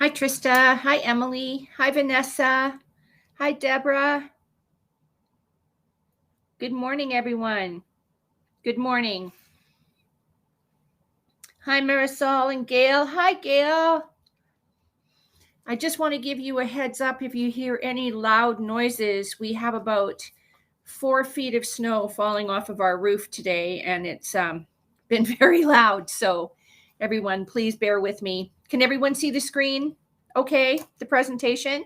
Hi, Trista. Hi, Emily. Hi, Vanessa. Hi, Deborah. Good morning, everyone. Good morning. Hi, Marisol and Gail. Hi, Gail. I just want to give you a heads up if you hear any loud noises. We have about 4 feet of snow falling off of our roof today, and it's been very loud. So everyone, please bear with me. Can everyone see the screen? Okay, the presentation?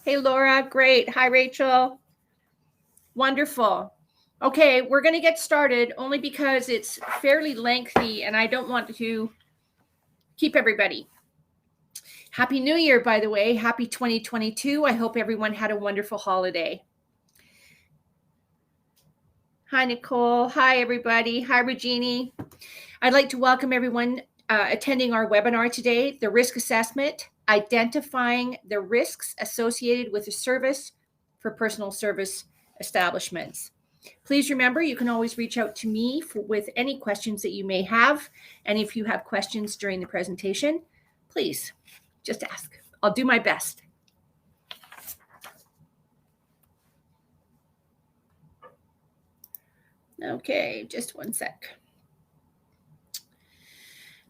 Hey, Laura, great. Hi, Rachel. Wonderful. Okay, we're going to get started only because it's fairly lengthy and I don't want to keep everybody. Happy New Year, by the way. Happy 2022. I hope everyone had a wonderful holiday. Hi, Nicole. Hi, everybody. Hi, Regini. I'd like to welcome everyone attending our webinar today, the risk assessment, identifying the risks associated with a service for personal service establishments. Please remember, you can always reach out to me with any questions that you may have. And if you have questions during the presentation, please just ask. I'll do my best. Okay, just one sec.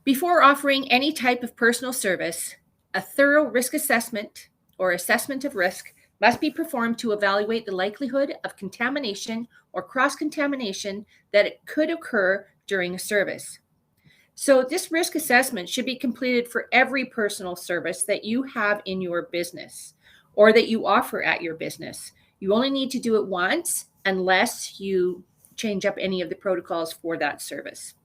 Before offering any type of personal service, a thorough risk assessment or assessment of risk must be performed to evaluate the likelihood of contamination or cross-contamination that could occur during a service. So this risk assessment should be completed for every personal service that you have in your business or that you offer at your business. You only need to do it once unless you change up any of the protocols for that service.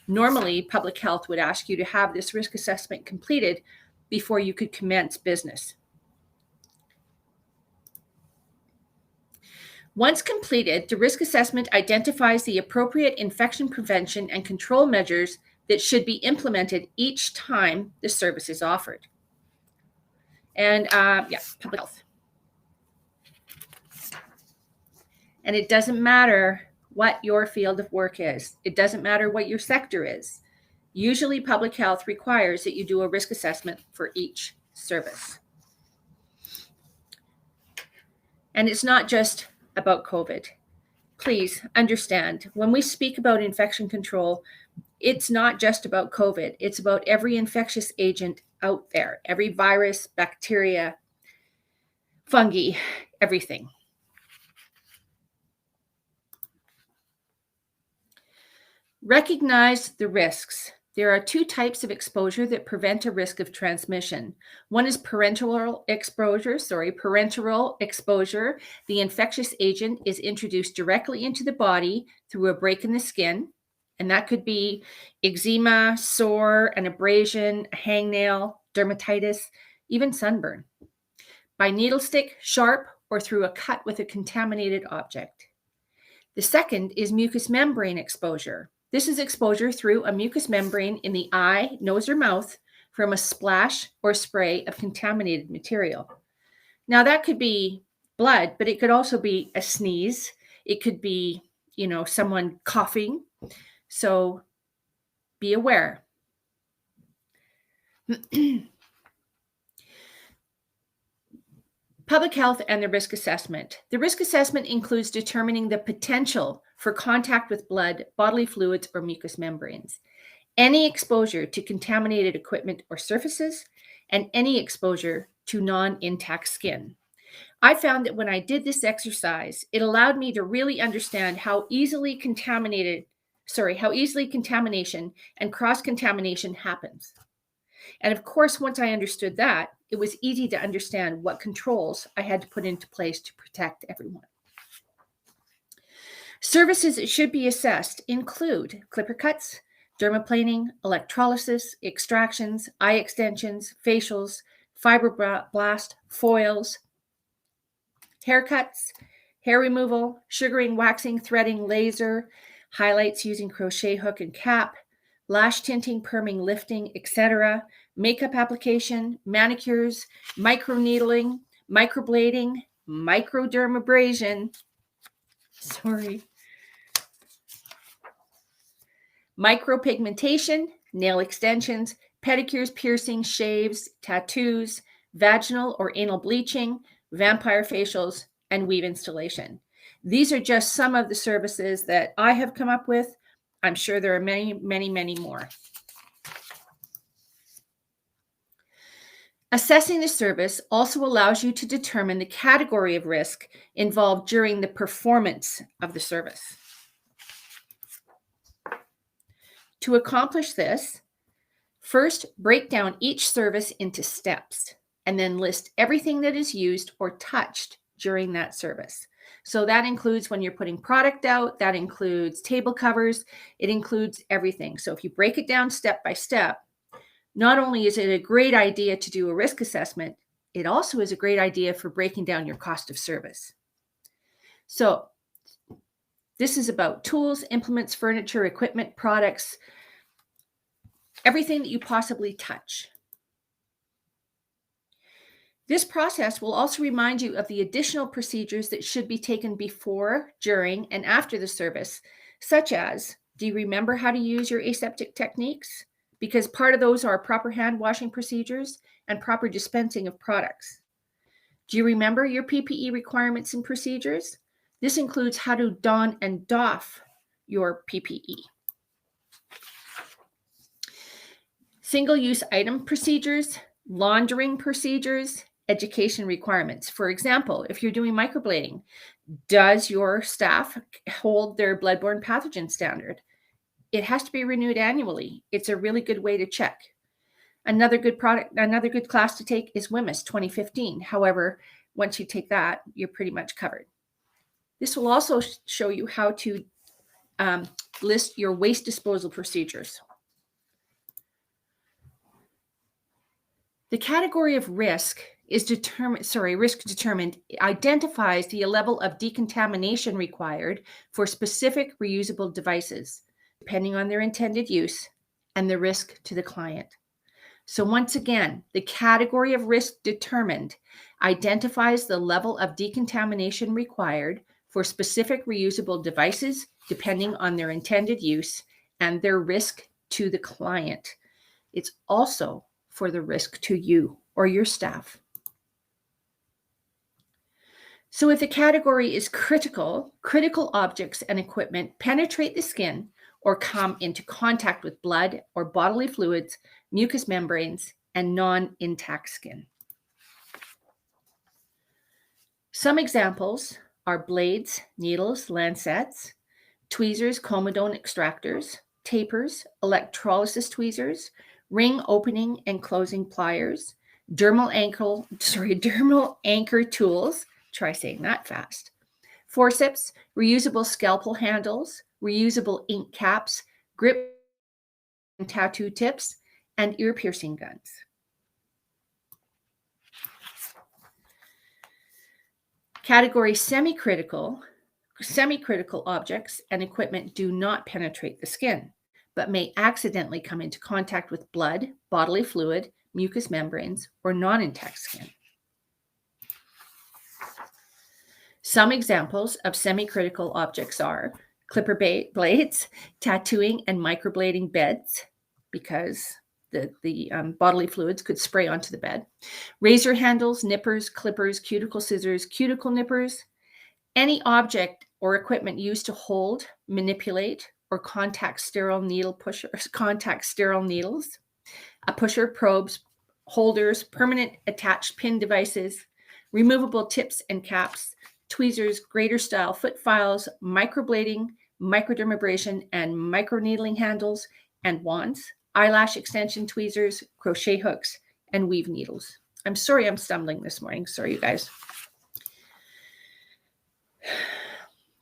Normally, public health would ask you to have this risk assessment completed before you could commence business. Once completed, the risk assessment identifies the appropriate infection prevention and control measures that should be implemented each time the service is offered. And public health. And it doesn't matter what your field of work is. It doesn't matter what your sector is. Usually public health requires that you do a risk assessment for each service. And it's not just about COVID. Please understand, when we speak about infection control, it's not just about COVID. It's about every infectious agent out there, every virus, bacteria, fungi, everything. Recognize the risks. There are 2 types of exposure that prevent a risk of transmission. One is parenteral exposure. The infectious agent is introduced directly into the body through a break in the skin. And that could be eczema, sore, an abrasion, a hangnail, dermatitis, even sunburn. By needle stick, sharp, or through a cut with a contaminated object. The second is mucous membrane exposure. This is exposure through a mucous membrane in the eye, nose, or mouth from a splash or spray of contaminated material. Now that could be blood, but it could also be a sneeze. It could be, someone coughing. So be aware. Public health and the risk assessment. The risk assessment includes determining the potential for contact with blood, bodily fluids, or mucous membranes, any exposure to contaminated equipment or surfaces, and any exposure to non-intact skin. I found that when I did this exercise, it allowed me to really understand how easily contamination and cross-contamination happens. And of course, once I understood that, it was easy to understand what controls I had to put into place to protect everyone. Services that should be assessed include clipper cuts, dermaplaning, electrolysis, extractions, eye extensions, facials, fibroblast, foils, haircuts, hair removal, sugaring, waxing, threading, laser, highlights using crochet hook and cap, lash tinting, perming, lifting, etc., makeup application, manicures, microneedling, microblading, microdermabrasion, micropigmentation, nail extensions, pedicures, piercings, shaves, tattoos, vaginal or anal bleaching, vampire facials, and weave installation. These are just some of the services that I have come up with. I'm sure there are many, many, many more. Assessing the service also allows you to determine the category of risk involved during the performance of the service. To accomplish this, first break down each service into steps and then list everything that is used or touched during that service. So that includes when you're putting product out, that includes table covers, it includes everything. So if you break it down step by step, not only is it a great idea to do a risk assessment, it also is a great idea for breaking down your cost of service. So this is about tools, implements, furniture, equipment, products, everything that you possibly touch. This process will also remind you of the additional procedures that should be taken before, during, and after the service, such as, do you remember how to use your aseptic techniques? Because part of those are proper hand washing procedures and proper dispensing of products. Do you remember your PPE requirements and procedures? This includes how to don and doff your PPE. Single-use item procedures, laundering procedures, education requirements. For example, if you're doing microblading, does your staff hold their bloodborne pathogen standard? It has to be renewed annually. It's a really good way to check. Another good class to take is WMIS 2015. However, once you take that, you're pretty much covered. This will also show you how to list your waste disposal procedures. The category of risk determined identifies the level of decontamination required for specific reusable devices, depending on their intended use and the risk to the client. So once again, the category of risk determined identifies the level of decontamination required for specific reusable devices, depending on their intended use and their risk to the client. It's also for the risk to you or your staff. So if the category is critical objects and equipment penetrate the skin or come into contact with blood or bodily fluids, mucous membranes, and non-intact skin. Some examples are blades, needles, lancets, tweezers, comedone extractors, tapers, electrolysis tweezers, ring opening and closing pliers, dermal anchor tools, try saying that fast, forceps, reusable scalpel handles, reusable ink caps, grip and tattoo tips, and ear piercing guns. Category semi-critical objects and equipment do not penetrate the skin, but may accidentally come into contact with blood, bodily fluid, mucous membranes, or non-intact skin. Some examples of semi-critical objects are clipper blades, tattooing and microblading beds, because the bodily fluids could spray onto the bed, razor handles, nippers, clippers, cuticle scissors, cuticle nippers, any object or equipment used to hold, manipulate, or contact sterile needles, a pusher, probes, holders, permanent attached pin devices, removable tips and caps, tweezers, grater style foot files, microblading, microdermabrasion and microneedling handles, and wands, eyelash extension tweezers, crochet hooks, and weave needles. I'm sorry I'm stumbling this morning. Sorry, you guys.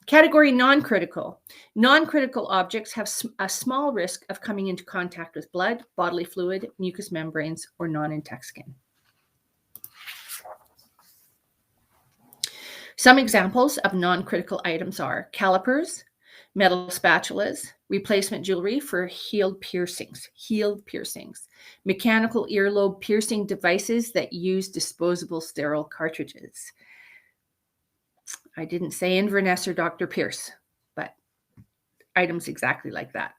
Category non-critical. Non-critical objects have a small risk of coming into contact with blood, bodily fluid, mucous membranes, or non-intact skin. Some examples of non-critical items are calipers, metal spatulas, replacement jewelry for healed piercings, mechanical earlobe piercing devices that use disposable sterile cartridges. I didn't say Inverness or Dr. Pierce, but items exactly like that.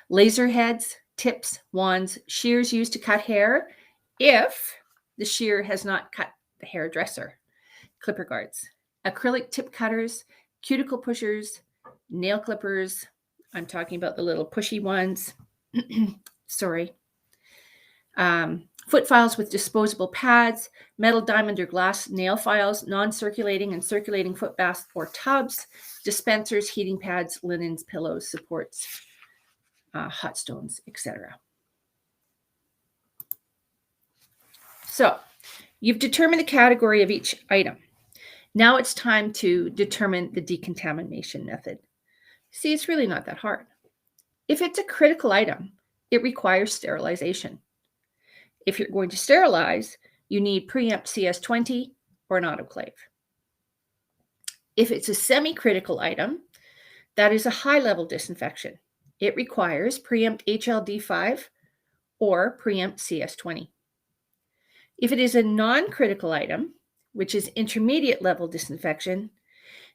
Laser heads, tips, wands, shears used to cut hair if the shear has not cut the hairdresser, clipper guards, acrylic tip cutters, cuticle pushers, nail clippers. I'm talking about the little pushy ones. Sorry. Foot files with disposable pads, metal, diamond, or glass nail files, non-circulating and circulating foot baths or tubs, dispensers, heating pads, linens, pillows, supports, hot stones, etc. So you've determined the category of each item. Now it's time to determine the decontamination method. See, it's really not that hard. If it's a critical item, it requires sterilization. If you're going to sterilize, you need preempt CS20 or an autoclave. If it's a semi-critical item, that is a high-level disinfection. It requires preempt HLD5 or preempt CS20. If it is a non-critical item, which is intermediate level disinfection,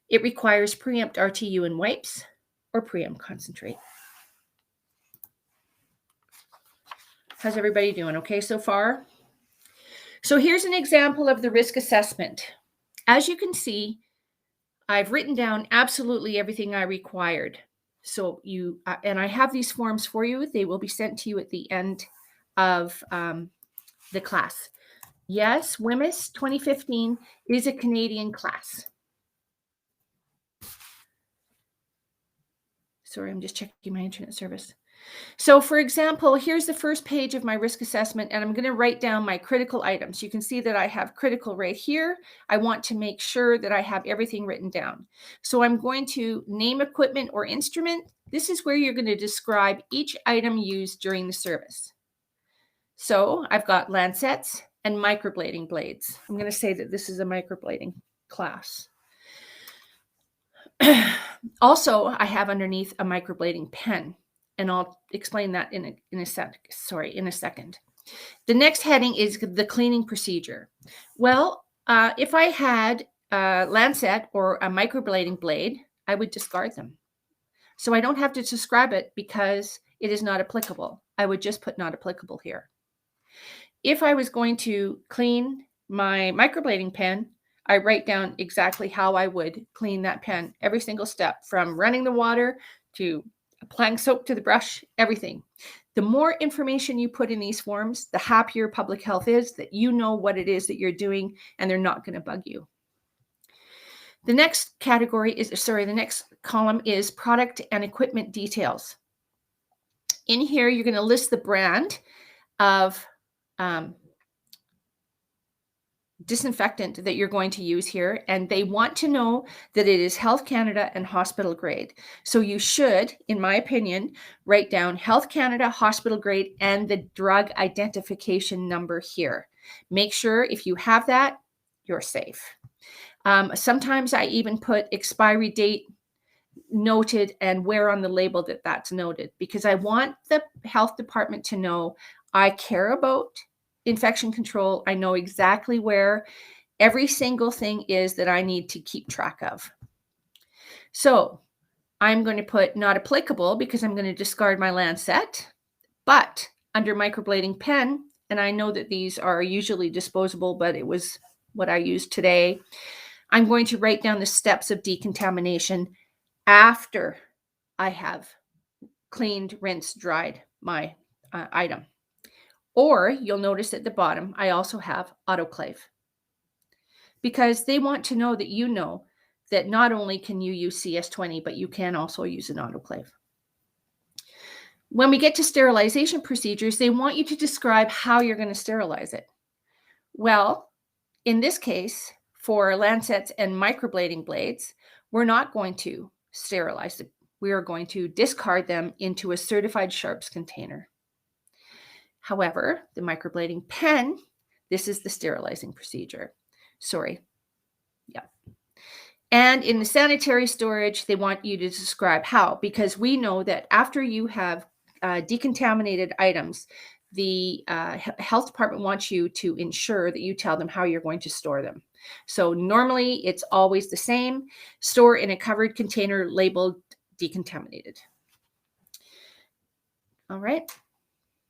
it requires preempt RTU and wipes or preempt concentrate. How's everybody doing? Okay so far? So here's an example of the risk assessment. As you can see, I've written down absolutely everything I required. So and I have these forms for you. They will be sent to you at the end of the class. Yes, WMIS 2015 is a Canadian class. Sorry, I'm just checking my internet service. So for example, here's the first page of my risk assessment, and I'm going to write down my critical items. You can see that I have critical right here. I want to make sure that I have everything written down. So I'm going to name equipment or instrument. This is where you're going to describe each item used during the service. So I've got lancets and microblading blades. I'm going to say that this is a microblading class. Also, I have underneath a microblading pen. And I'll explain that in a second. The next heading is the cleaning procedure. Well, if I had a lancet or a microblading blade, I would discard them. So I don't have to describe it because it is not applicable. I would just put not applicable here. If I was going to clean my microblading pen, I write down exactly how I would clean that pen, every single step, from running the water to applying soap to the brush, everything. The more information you put in these forms, the happier public health is that you know what it is that you're doing and they're not going to bug you. The next the next column is product and equipment details. In here, you're going to list the brand of disinfectant that you're going to use here, and they want to know that it is Health Canada and hospital grade. So you should, in my opinion, write down Health Canada, hospital grade, and the drug identification number here. Make sure if you have that, you're safe. Sometimes I even put expiry date noted and where on the label that that's noted, because I want the health department to know I care about infection control. I know exactly where every single thing is that I need to keep track of. So I'm going to put not applicable because I'm going to discard my lancet, but under microblading pen, and I know that these are usually disposable, but it was what I used today. I'm going to write down the steps of decontamination after I have cleaned, rinsed, dried my item. Or you'll notice at the bottom, I also have autoclave, because they want to know that you know that not only can you use CS20, but you can also use an autoclave. When we get to sterilization procedures, they want you to describe how you're going to sterilize it. Well, in this case, for lancets and microblading blades, we're not going to sterilize it. We are going to discard them into a certified sharps container. However, the microblading pen, this is the sterilizing procedure. And in the sanitary storage, they want you to describe how, because we know that after you have decontaminated items, the health department wants you to ensure that you tell them how you're going to store them. So normally it's always the same: store in a covered container labeled decontaminated. All right.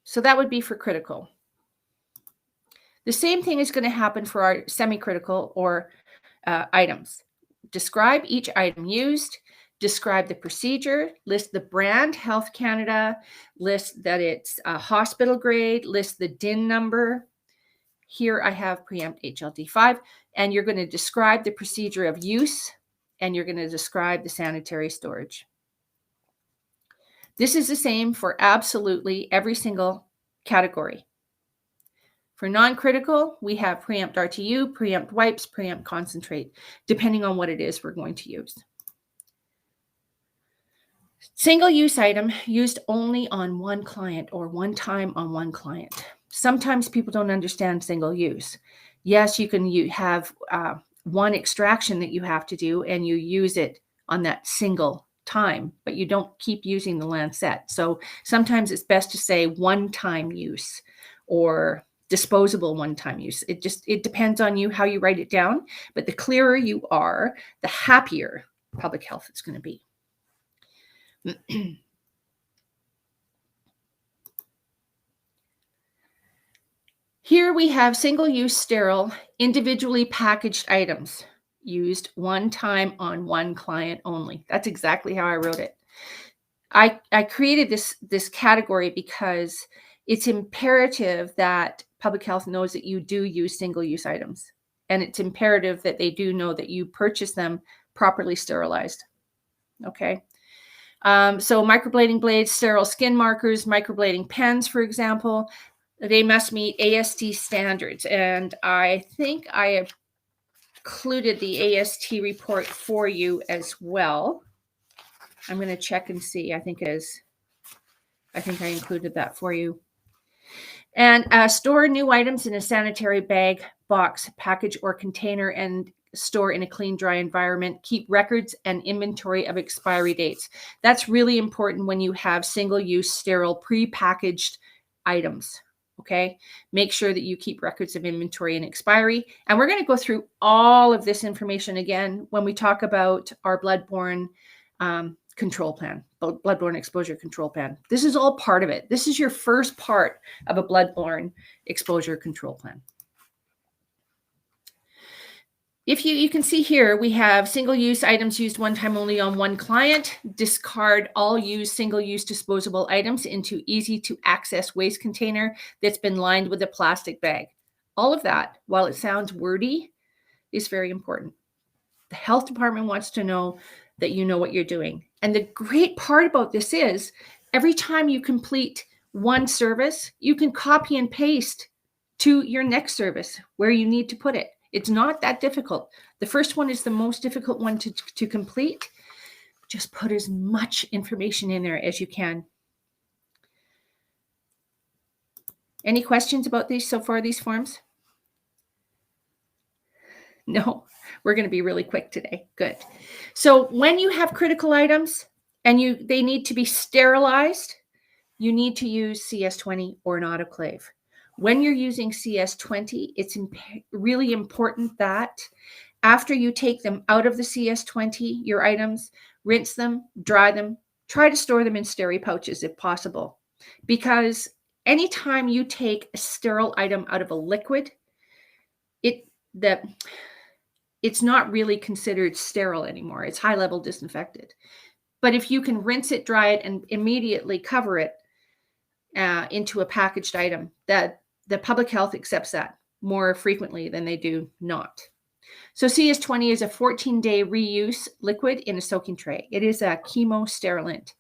So that would be for critical. The same thing is going to happen for our semi-critical or items. Describe each item used, describe the procedure, list the brand, Health Canada, list that it's a hospital grade, list the DIN number. Here I have preempt HLD5, and you're going to describe the procedure of use, and you're going to describe the sanitary storage. This is the same for absolutely every single category. For non-critical, we have preempt RTU, preempt wipes, preempt concentrate, depending on what it is we're going to use. Single-use item used only on one client or one time on one client. Sometimes people don't understand single-use. Yes, you can have one extraction that you have to do and you use it on that single time, but you don't keep using the lancet. So sometimes it's best to say one-time use or disposable one-time use. It depends on you how you write it down, but the clearer you are, the happier public health is going to be. Here we have single-use sterile, individually packaged items used one time on one client only. That's exactly how I wrote it. I created this category because it's imperative that public health knows that you do use single-use items. And it's imperative that they do know that you purchase them properly sterilized. Okay. So microblading blades, sterile skin markers, microblading pens, for example, they must meet AST standards. And I think I have included the AST report for you as well. I'm going to check and see. I think it is. I think I included that for you. And store new items in a sanitary bag, box, package, or container, and store in a clean, dry environment. Keep records and inventory of expiry dates. That's really important when you have single-use, sterile, pre-packaged items. Okay, make sure that you keep records of inventory and expiry. And we're going to go through all of this information again when we talk about our bloodborne control plan, bloodborne exposure control plan. This is all part of it. This is your first part of a bloodborne exposure control plan. If you can see here, we have single-use items used one time only on one client. Discard all used single-use disposable items into easy-to-access waste container that's been lined with a plastic bag. All of that, while it sounds wordy, is very important. The health department wants to know that you know what you're doing. And the great part about this is every time you complete one service, you can copy and paste to your next service where you need to put it. It's not that difficult. The first one is the most difficult one to complete. Just put as much information in there as you can. Any questions about these so far, these forms? No, we're going to be really quick today. Good. So when you have critical items and they need to be sterilized, you need to use CS20 or an autoclave. When you're using CS20, it's really important that after you take them out of the CS20, your items, rinse them, dry them, try to store them in steri pouches if possible. Because anytime you take a sterile item out of a liquid, it's not really considered sterile anymore. It's high-level disinfected. But if you can rinse it, dry it, and immediately cover it into a packaged item, that the public health accepts that more frequently than they do not. So CS20 is a 14-day reuse liquid in a soaking tray. It is a chemosterilant.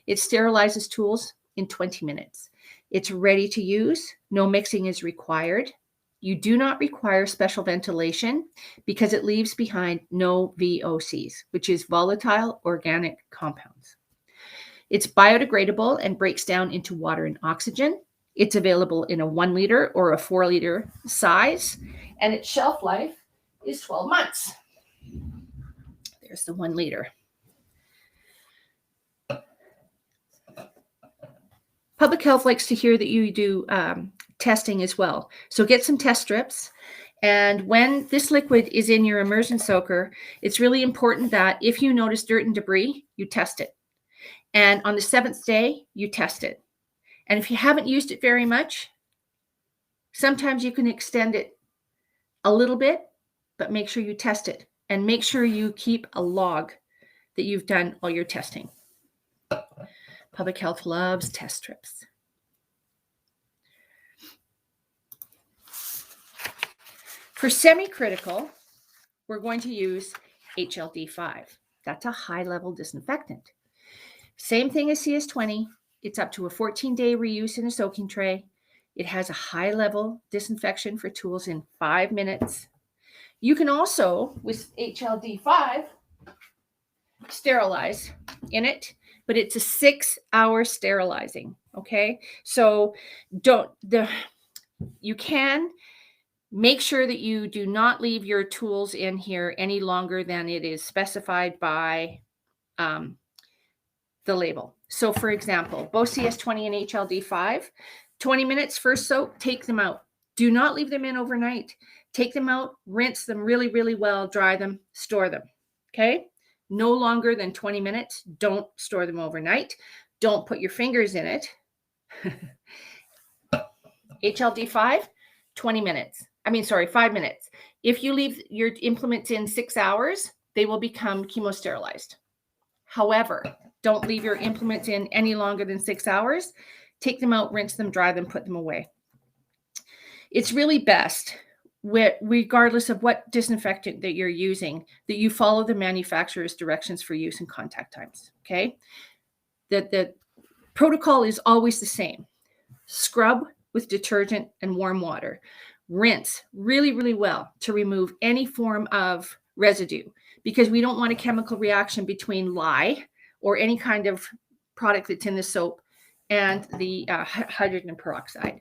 It sterilizes tools in 20 minutes. It's ready to use. No mixing is required. You do not require special ventilation because it leaves behind no VOCs, which is volatile organic compounds. It's biodegradable and breaks down into water and oxygen. It's available in a 1 liter or a 4 liter size, and its shelf life is 12 months. There's the 1 liter. Public health likes to hear that you do testing as well. So get some test strips. And when this liquid is in your immersion soaker, it's really important that if you notice dirt and debris, you test it. And on the 7th day, you test it. And if you haven't used it very much, sometimes you can extend it a little bit, but make sure you test it and make sure you keep a log that you've done all your testing. Public health loves test strips. For semi-critical, we're going to use HLD5. That's a high-level disinfectant. Same thing as CS20. It's up to a 14-day reuse in a soaking tray. It has a high-level disinfection for tools in 5 minutes. You can also, with HLD5, sterilize in it, but it's a 6-hour sterilizing, okay? So you can make sure that you do not leave your tools in here any longer than it is specified by the label. So for example, both CS20 and HLD5, 20 minutes first soak, take them out. Do not leave them in overnight. Take them out, rinse them really, really well, dry them, store them, okay? No longer than 20 minutes. Don't store them overnight. Don't put your fingers in it. HLD5, 20 minutes. 5 minutes. If you leave your implements in 6 hours, they will become chemosterilized. However, don't leave your implements in any longer than 6 hours. Take them out, rinse them, dry them, put them away. It's really best, regardless of what disinfectant that you're using, that you follow the manufacturer's directions for use and contact times, okay? The protocol is always the same. Scrub with detergent and warm water. Rinse really, really well to remove any form of residue, because we don't want a chemical reaction between lye or any kind of product that's in the soap and the hydrogen peroxide.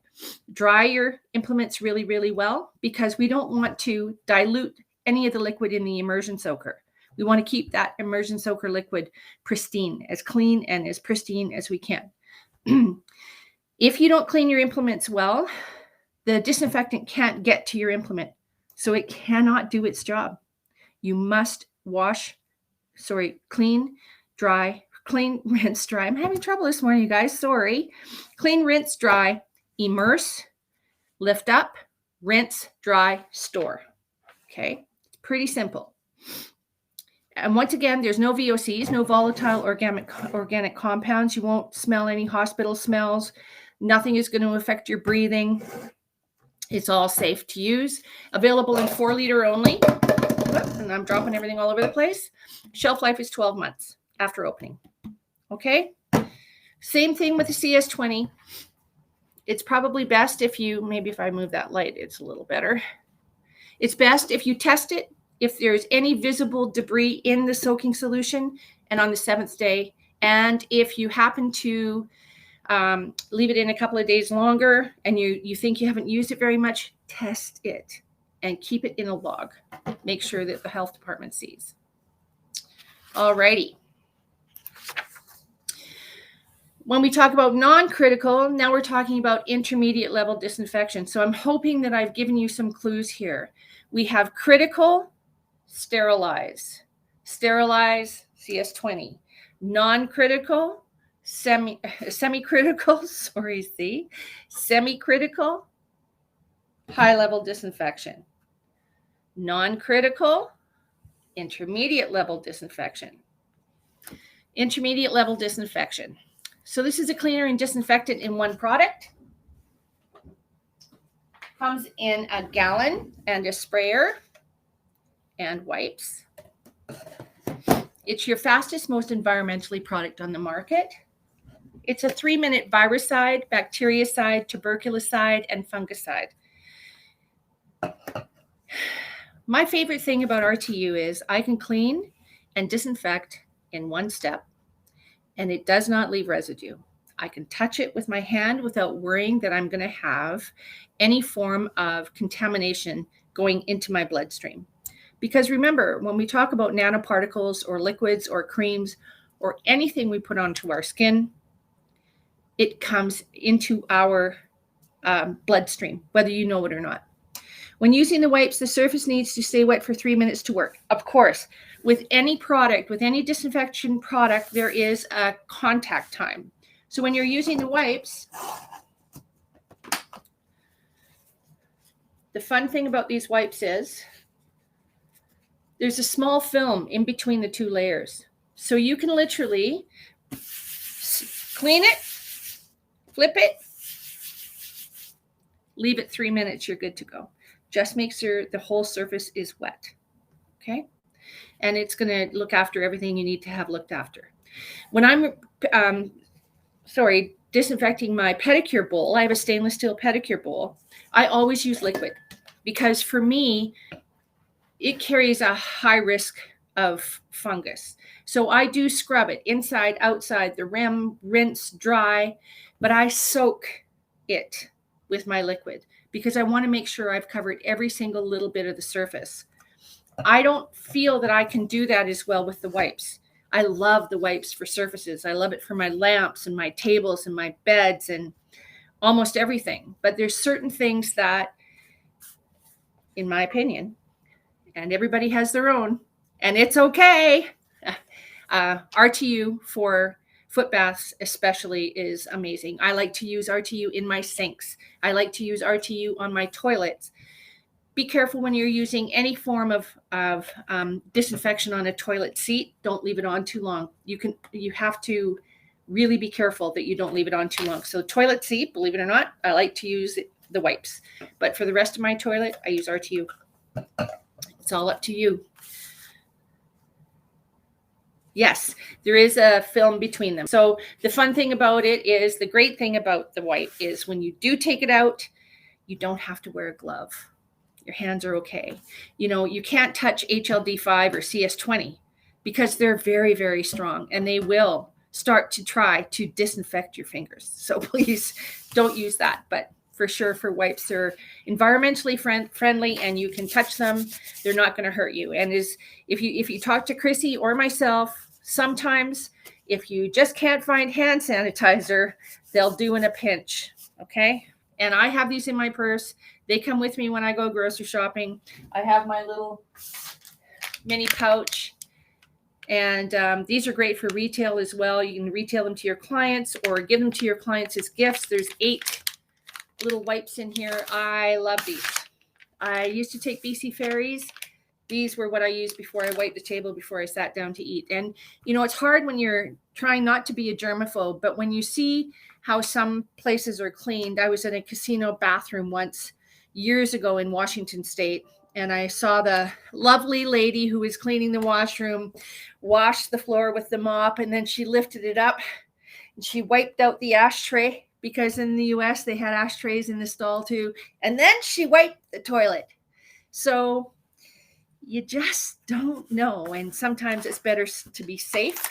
Dry your implements really, really well, because we don't want to dilute any of the liquid in the immersion soaker. We want to keep that immersion soaker liquid pristine, as clean and as pristine as we can. If you don't clean your implements well, the disinfectant can't get to your implement, so it cannot do its job. You must clean, dry, clean, rinse, dry. I'm having trouble this morning, you guys. Sorry. Clean, rinse, dry, immerse, lift up, rinse, dry, store. Okay? It's pretty simple. And once again, there's no VOCs, no volatile organic compounds. You won't smell any hospital smells. Nothing is going to affect your breathing. It's all safe to use. Available in 4-liter only. And I'm dropping everything all over the place. Shelf life is 12 months after opening. Okay? Same thing with the CS20. It's probably best if I move that light, it's a little better. It's best if you test it, if there's any visible debris in the soaking solution, and on the 7th day. And if you happen to leave it in a couple of days longer and you think you haven't used it very much, test it and keep it in a log. Make sure that the health department sees. Alrighty. When we talk about non-critical, now we're talking about intermediate level disinfection. So I'm hoping that I've given you some clues here. We have critical, sterilize, CS20. Non-critical, semi-critical, semi-critical, high-level disinfection. Non-critical, intermediate level disinfection. Intermediate level disinfection. So this is a cleaner and disinfectant in one product. Comes in a gallon and a sprayer and wipes. It's your fastest, most environmentally product on the market. It's a 3-minute viricide, bactericide, tuberculosis, and fungicide. My favorite thing about RTU is I can clean and disinfect in one step, and it does not leave residue. I can touch it with my hand without worrying that I'm going to have any form of contamination going into my bloodstream. Because remember, when we talk about nanoparticles or liquids or creams or anything we put onto our skin, it comes into our bloodstream, whether you know it or not. When using the wipes, the surface needs to stay wet for 3 minutes to work. Of course, with any product, with any disinfection product, there is a contact time. So when you're using the wipes, the fun thing about these wipes is there's a small film in between the two layers. So you can literally clean it, flip it, leave it 3 minutes, you're good to go. Just make sure the whole surface is wet, okay? And it's gonna look after everything you need to have looked after. When I'm, disinfecting my pedicure bowl, I have a stainless steel pedicure bowl, I always use liquid because for me, it carries a high risk of fungus. So I do scrub it inside, outside, the rim, rinse, dry, but I soak it with my liquid because I want to make sure I've covered every single little bit of the surface. I don't feel that I can do that as well with the wipes. I love the wipes for surfaces. I love it for my lamps and my tables and my beds and almost everything. But there's certain things that, in my opinion, and everybody has their own, and it's okay. RTU for foot baths especially is amazing. I like to use RTU in my sinks. I like to use RTU on my toilets. Be careful when you're using any form of disinfection on a toilet seat. Don't leave it on too long. You have to really be careful that you don't leave it on too long. So toilet seat, believe it or not, I like to use the wipes. But for the rest of my toilet, I use RTU. It's all up to you. Yes, there is a film between them. So the fun thing about it is, the great thing about the wipe is when you do take it out, you don't have to wear a glove. Your hands are okay. You know, you can't touch HLD5 or CS20 because they're very, very strong and they will start to try to disinfect your fingers. So please don't use that. But for sure, for wipes, they're environmentally friendly and you can touch them. They're not going to hurt you. And if you talk to Chrissy or myself, sometimes if you just can't find hand sanitizer, they'll do in a pinch. Okay. And I have these in my purse. They come with me when I go grocery shopping. I have my little mini pouch. And these are great for retail as well. You can retail them to your clients or give them to your clients as gifts. There's 8 little wipes in here. I love these. I used to take BC ferries. These were what I used before I wiped the table before I sat down to eat. And, you know, it's hard when you're trying not to be a germaphobe, but when you see how some places are cleaned. I was in a casino bathroom once years ago in Washington State, and I saw the lovely lady who was cleaning the washroom wash the floor with the mop, and then she lifted it up and she wiped out the ashtray, because in the US they had ashtrays in the stall too, and then she wiped the toilet. So you just don't know, and sometimes it's better to be safe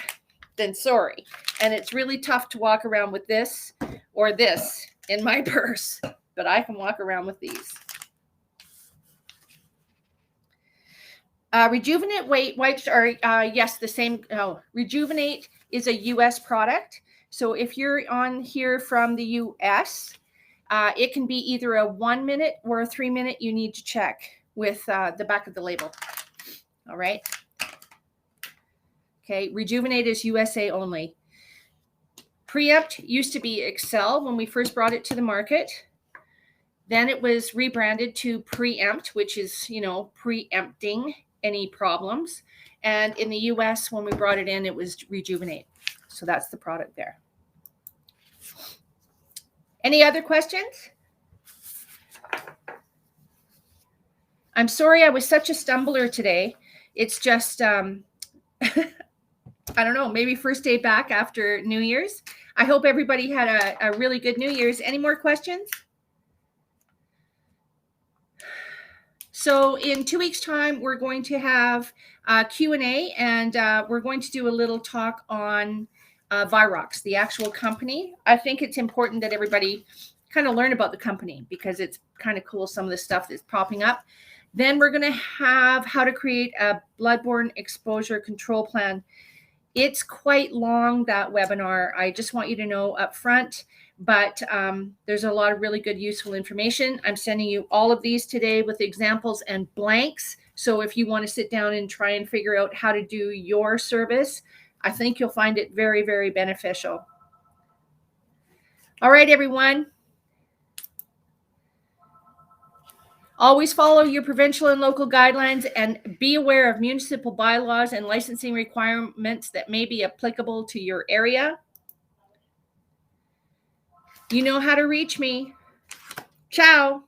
than sorry. And it's really tough to walk around with this or this in my purse, but I can walk around with these. Rejuvenate wipes are, yes, the same. Rejuvenate is a US product. So if you're on here from the US, it can be either a 1 minute or a 3 minute. You need to check with the back of the label. All right. Okay, Rejuvenate is USA only. Preempt used to be Excel when we first brought it to the market. Then it was rebranded to Preempt, which is, you know, preempting any problems. And in the US, when we brought it in, it was Rejuvenate. So that's the product there. Any other questions? I'm sorry I was such a stumbler today. It's just, I don't know, maybe first day back after New Year's. I hope everybody had a really good New Year's. Any more questions? So in 2 weeks' time, we're going to have Q&A, and we're going to do a little talk on Virox, the actual company. I think it's important that everybody kind of learn about the company because it's kind of cool, some of the stuff that's popping up. Then we're going to have how to create a bloodborne exposure control plan. It's quite long, that webinar. I just want you to know up front, but there's a lot of really good, useful information. I'm sending you all of these today with examples and blanks. So if you want to sit down and try and figure out how to do your service, I think you'll find it very, very beneficial. All right, everyone. Always follow your provincial and local guidelines and be aware of municipal bylaws and licensing requirements that may be applicable to your area. You know how to reach me. Ciao.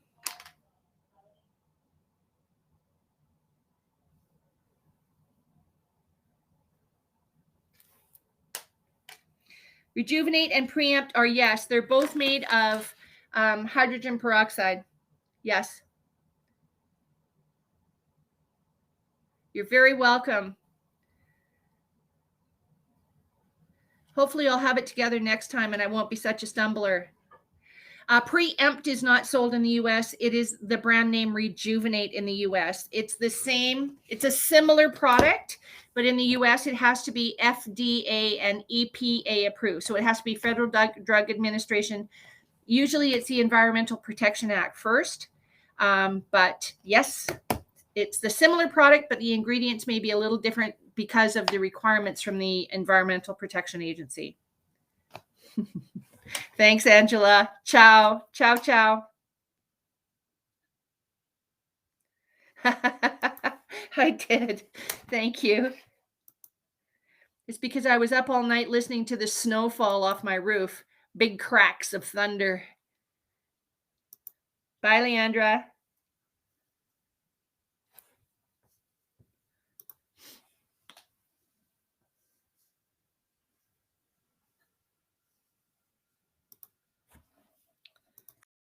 Rejuvenate and preempt are yes. They're both made of hydrogen peroxide. Yes. You're very welcome. Hopefully I'll have it together next time and I won't be such a stumbler. Preempt is not sold in the US. It is the brand name Rejuvenate in the US. It's the same, it's a similar product, but in the US it has to be FDA and EPA approved. So it has to be Federal Drug Administration. Usually it's the Environmental Protection Act first. But yes, it's the similar product, but the ingredients may be a little different because of the requirements from the Environmental Protection Agency. Thanks, Angela. Ciao. Ciao, ciao. I did. Thank you. It's because I was up all night listening to the snow fall off my roof. Big cracks of thunder. Bye, Leandra.